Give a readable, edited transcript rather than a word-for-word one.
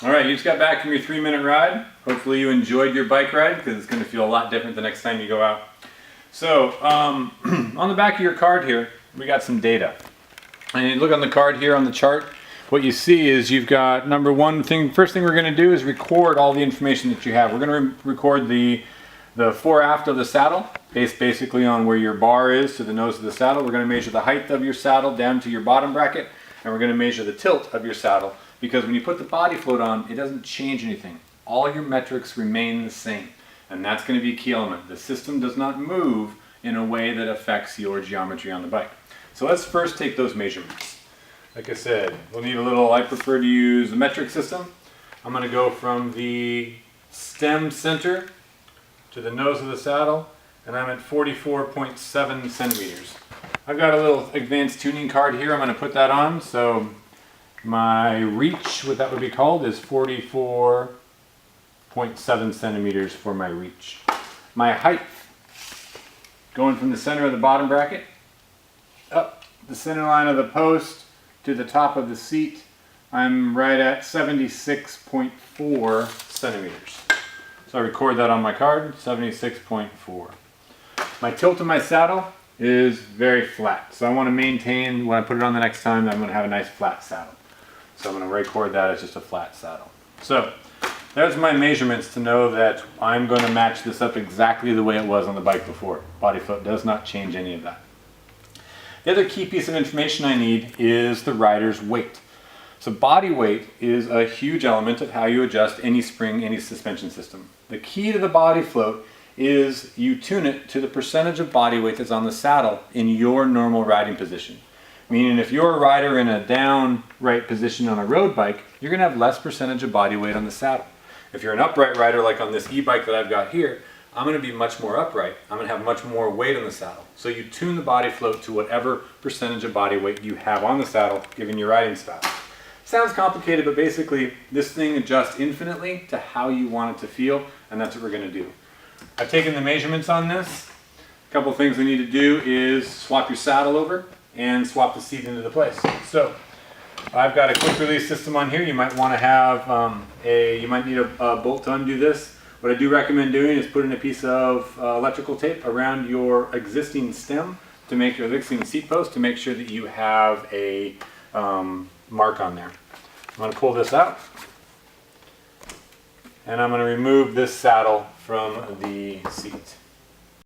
All right, you just got back from your 3-minute ride. Hopefully you enjoyed your bike ride because it's going to feel a lot different the next time you go out. So on the back of your card here, we got some data. And you look on the card here on the chart, what you see is you've got first thing we're going to do is record all the information that you have. We're going to record the fore aft of the saddle, based basically on where your bar is to the nose of the saddle. We're going to measure the height of your saddle down to your bottom bracket, and we're going to measure the tilt of your saddle, because when you put the BodyFloat on, it doesn't change anything. All your metrics remain the same, and that's going to be a key element. The system does not move in a way that affects your geometry on the bike. So let's first take those measurements. Like I said, we'll need I prefer to use the metric system. I'm going to go from the stem center to the nose of the saddle, and I'm at 44.7 centimeters. I've got a little advanced tuning card here. I'm going to put that on. So my reach, what that would be called, is 44.7 centimeters for my reach. My height, going from the center of the bottom bracket up the center line of the post to the top of the seat, I'm right at 76.4 centimeters. So I record that on my card, 76.4. My tilt of my saddle is very flat. So I want to maintain, when I put it on the next time, I'm going to have a nice flat saddle. So I'm going to record that as just a flat saddle. So there's my measurements to know that I'm going to match this up exactly the way it was on the bike before. BodyFloat does not change any of that. The other key piece of information I need is the rider's weight. So body weight is a huge element of how you adjust any spring, any suspension system. The key to the BodyFloat is you tune it to the percentage of body weight that's on the saddle in your normal riding position. Meaning if you're a rider in a downright position on a road bike, you're going to have less percentage of body weight on the saddle. If you're an upright rider like on this e-bike that I've got here, I'm going to be much more upright. I'm going to have much more weight on the saddle. So you tune the BodyFloat to whatever percentage of body weight you have on the saddle given your riding style. Sounds complicated, but basically this thing adjusts infinitely to how you want it to feel, and that's what we're going to do. I've taken the measurements on this. A couple things we need to do is swap your saddle over and swap the seat into the place. So I've got a quick release system on here. You might want to have you might need a bolt to undo this. What I do recommend doing is putting a piece of electrical tape around your existing stem to make your existing seat post to make sure that you have a mark on there. I'm going to pull this out, and I'm going to remove this saddle from the seat.